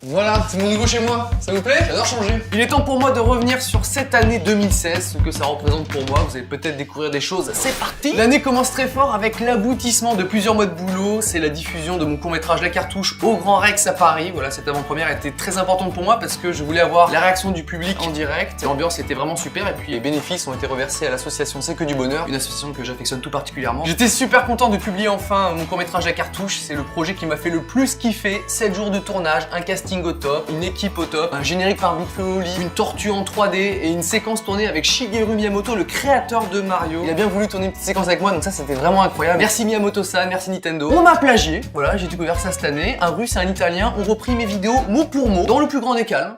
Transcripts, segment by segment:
Voilà, c'est mon nouveau chez moi, ça vous plaît? J'adore changer. Il est temps pour moi de revenir sur cette année 2016, ce que ça représente pour moi, vous allez peut-être découvrir des choses, c'est parti! L'année commence très fort avec l'aboutissement de plusieurs mois de boulot, c'est la diffusion de mon court-métrage La Cartouche au Grand Rex à Paris. Voilà, cette avant-première était très importante pour moi parce que je voulais avoir la réaction du public en direct, l'ambiance était vraiment super et puis les bénéfices ont été reversés à l'association C'est que du bonheur, une association que j'affectionne tout particulièrement. J'étais super content de publier enfin mon court-métrage La Cartouche, c'est le projet qui m'a fait le plus kiffer, 7 jours de tournage, un casting au top, une équipe au top, un générique par Big Flo et Oli, une tortue en 3D et une séquence tournée avec Shigeru Miyamoto, le créateur de Mario. Il a bien voulu tourner une petite séquence avec moi, donc ça c'était vraiment incroyable. Merci Miyamoto-san, merci Nintendo. On m'a plagié, voilà, j'ai découvert ça cette année. Un russe et un italien ont repris mes vidéos mot pour mot, dans le plus grand des calmes.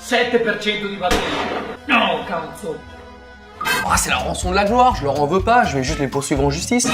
7% di batteria. No, cazzo. Ah, c'est la rançon de la gloire, je leur en veux pas, je vais juste les poursuivre en justice.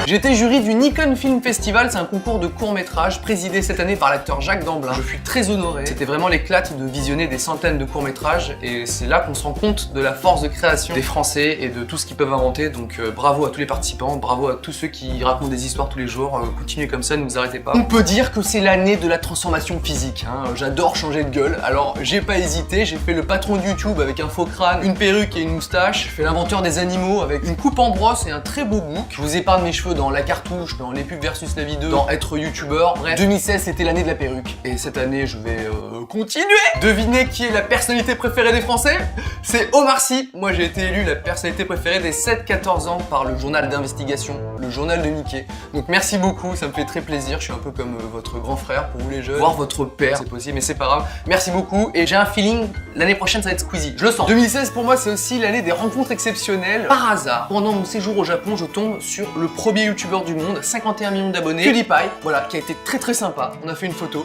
J'étais jury du Nikon Film Festival, c'est un concours de courts-métrages présidé cette année par l'acteur Jacques Damblin. Je suis très honoré, c'était vraiment l'éclate de visionner des centaines de courts-métrages et c'est là qu'on se rend compte de la force de création des Français et de tout ce qu'ils peuvent inventer, donc bravo à tous les participants, bravo à tous ceux qui racontent des histoires tous les jours, continuez comme ça, ne vous arrêtez pas. On peut dire que c'est l'année de la transformation physique, hein. J'adore changer de gueule, alors j'ai pas hésité, j'ai fait le patron de YouTube avec un faux crâne, une perruque et une moustache, j'ai fait l'inventeur des animaux avec une coupe en brosse et un très beau bouc, je vous épargne mes cheveux dans La Cartouche, dans Les pubs versus la vie 2, dans Être youtubeur, bref. 2016 c'était l'année de la perruque. Et cette année je vais continuer. Devinez qui est la personnalité préférée des Français? C'est Omar Sy. Moi j'ai été élu la personnalité préférée des 7-14 ans par le journal d'investigation, le journal de Mickey. Donc merci beaucoup, ça me fait très plaisir, je suis un peu comme votre grand frère pour vous les jeunes. Voir votre père, c'est possible, mais c'est pas grave. Merci beaucoup et j'ai un feeling, l'année prochaine ça va être Squeezie, je le sens. 2016 pour moi c'est aussi l'année des rencontres exceptionnelles. Par hasard, pendant mon séjour au Japon, je tombe sur le premier youtubeur du monde, 51 millions d'abonnés, PewDiePie, voilà, qui a été très sympa. On a fait une photo.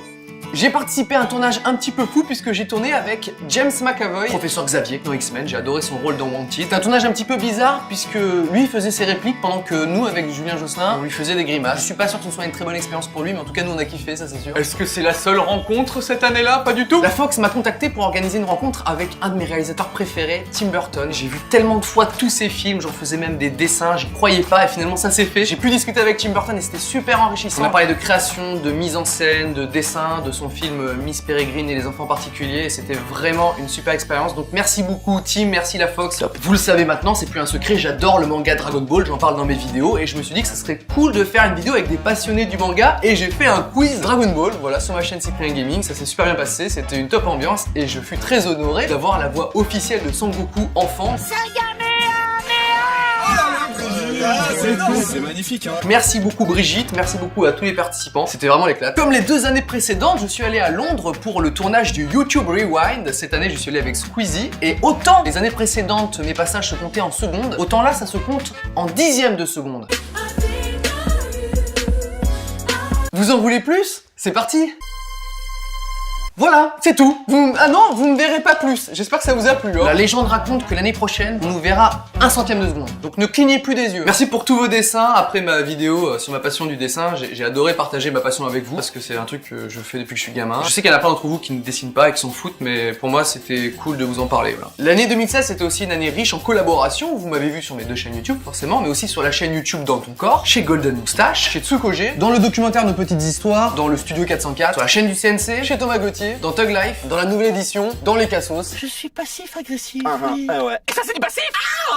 J'ai participé à un tournage un petit peu fou puisque j'ai tourné avec James McAvoy, professeur Xavier dans X-Men, j'ai adoré son rôle dans Wanted. C'est un tournage un petit peu bizarre puisque lui faisait ses répliques pendant que nous, avec Julien Josselin, on lui faisait des grimaces. Je suis pas sûr que ce soit une très bonne expérience pour lui, mais en tout cas nous on a kiffé, ça c'est sûr. Est-ce que c'est la seule rencontre cette année-là? Pas du tout. La Fox m'a contacté pour organiser une rencontre avec un de mes réalisateurs préférés, Tim Burton. J'ai vu tellement de fois tous ses films, j'en faisais même des dessins, j'y croyais pas et finalement ça s'est fait. J'ai pu discuter avec Tim Burton et c'était super enrichissant. On a parlé de création, de mise en scène, de dessin, de son film Miss Peregrine et les enfants particuliers, et c'était vraiment une super expérience. Donc merci beaucoup Tim, merci la Fox. Vous le savez maintenant, c'est plus un secret, j'adore le manga Dragon Ball, j'en parle dans mes vidéos et je me suis dit que ça serait cool de faire une vidéo avec des passionnés du manga et j'ai fait un quiz Dragon Ball, voilà, sur ma chaîne Cyprien Gaming, ça s'est super bien passé, c'était une top ambiance et je fus très honoré d'avoir la voix officielle de Son Goku enfant. C'est magnifique, hein. Merci beaucoup Brigitte, merci beaucoup à tous les participants, c'était vraiment l'éclate. Comme les 2 années précédentes, je suis allé à Londres pour le tournage du YouTube Rewind. Cette année, je suis allé avec Squeezie. Et autant les années précédentes, mes passages se comptaient en secondes, autant là, ça se compte en dixièmes de seconde. Vous en voulez plus? C'est parti! Voilà, c'est tout. Ah non, vous ne verrez pas plus. J'espère que ça vous a plu. Hein. La légende raconte que l'année prochaine, on nous verra 1 centième de seconde. Donc ne clignez plus des yeux. Merci pour tous vos dessins. Après ma vidéo sur ma passion du dessin, j'ai adoré partager ma passion avec vous parce que c'est un truc que je fais depuis que je suis gamin. Je sais qu'il y en a plein d'entre vous qui ne dessinent pas et qui s'en foutent, mais pour moi c'était cool de vous en parler. Voilà. L'année 2016 c'était aussi une année riche en collaboration. Vous m'avez vu sur mes 2 chaînes YouTube forcément, mais aussi sur la chaîne YouTube Dans ton corps, chez Golden Moustache, chez Tsukoge, dans le documentaire Nos petites histoires, dans le Studio 404, sur la chaîne du CNC, chez Thomas Gauthier, dans Tug Life, dans la nouvelle édition, dans les Cassos. Je suis passif-agressif. Ouais. Et ça c'est du passif.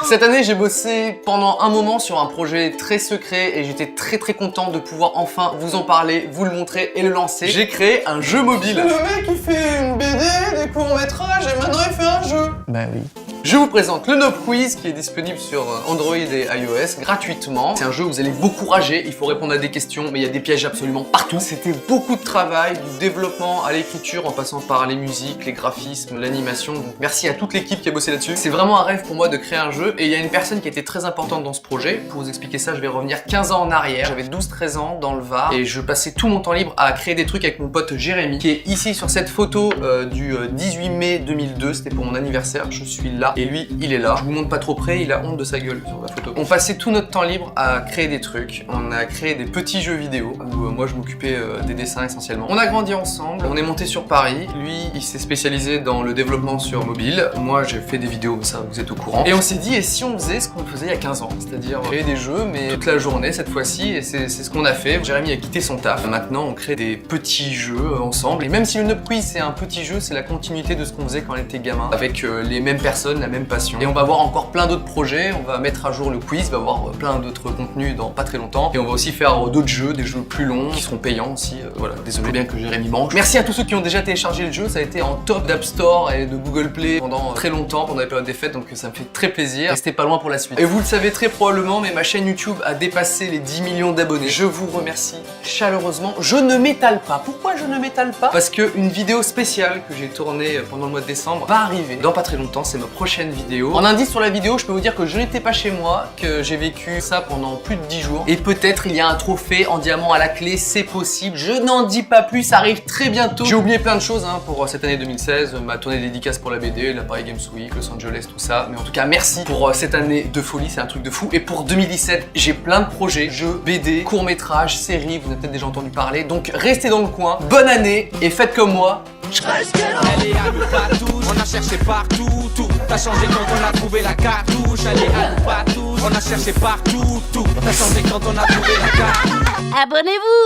Cette année, j'ai bossé pendant un moment sur un projet très secret et j'étais très content de pouvoir enfin vous en parler, vous le montrer et le lancer. J'ai créé un jeu mobile. Le mec il fait une BD, des courts-métrages et maintenant il fait un jeu. Bah oui. Je vous présente le Nob Quiz qui est disponible sur Android et iOS gratuitement. C'est un jeu où vous allez vous courager, il faut répondre à des questions, mais il y a des pièges absolument partout. C'était beaucoup de travail, du développement à l'écriture en passant par les musiques, les graphismes, l'animation. Donc merci à toute l'équipe qui a bossé là-dessus. C'est vraiment un rêve pour moi de créer un jeu et il y a une personne qui était très importante dans ce projet. Pour vous expliquer ça, je vais revenir 15 ans en arrière. J'avais 12-13 ans dans le Var et je passais tout mon temps libre à créer des trucs avec mon pote Jérémy qui est ici sur cette photo du 18 mai 2002. C'était pour mon anniversaire, je suis là. et lui, il est là. Je vous montre pas trop près, il a honte de sa gueule sur la photo. On passait tout notre temps libre à créer des trucs. On a créé des petits jeux vidéo où moi je m'occupais des dessins essentiellement. On a grandi ensemble, on est monté sur Paris. Lui, il s'est spécialisé dans le développement sur mobile. Moi, j'ai fait des vidéos, ça vous êtes au courant. Et on s'est dit, et si on faisait ce qu'on faisait il y a 15 ans, c'est-à-dire créer des jeux, mais toute la journée cette fois-ci, et c'est ce qu'on a fait. Jérémy a quitté son taf. Maintenant, on crée des petits jeux ensemble. Et même si le Nub Quiz c'est un petit jeu, c'est la continuité de ce qu'on faisait quand on était gamin, avec les mêmes personnes, la même passion. Et on va voir encore plein d'autres projets. On va mettre à jour le quiz, on va voir plein d'autres contenus dans pas très longtemps. Et on va aussi faire d'autres jeux, des jeux plus longs, qui seront payants aussi. Voilà, désolé bien que Jérémy mange. Merci à tous ceux qui ont déjà téléchargé le jeu. Ça a été en top d'App Store et de Google Play pendant très longtemps, pendant les périodes des fêtes, donc ça me fait très plaisir. Restez pas loin pour la suite. Et vous le savez très probablement, mais ma chaîne YouTube a dépassé les 10 millions d'abonnés. Je vous remercie chaleureusement. Je ne m'étale pas. Pourquoi je ne m'étale pas? Parce que une vidéo spéciale que j'ai tournée pendant le mois de décembre va arriver dans pas très longtemps. C'est ma prochaine vidéo. En indice sur la vidéo, je peux vous dire que je n'étais pas chez moi, que j'ai vécu ça pendant plus de 10 jours. Et peut-être il y a un trophée en diamant à la clé, c'est possible. Je n'en dis pas plus, ça arrive très bientôt. J'ai oublié plein de choses pour cette année 2016, ma tournée dédicace pour la BD, la Paris Games Week, Los Angeles, tout ça. Mais en tout cas, merci pour cette année de folie, c'est un truc de fou. Et pour 2017, j'ai plein de projets, jeux, BD, courts-métrages, séries, vous en avez peut-être déjà entendu parler. Donc restez dans le coin, bonne année et faites comme moi. Elle est à nous pas tous, on a cherché partout, tout. T'as changé quand on a trouvé la cartouche. Elle est à nous pas tous, on a cherché partout, tout. T'as changé quand on a trouvé la cartouche. Abonnez-vous!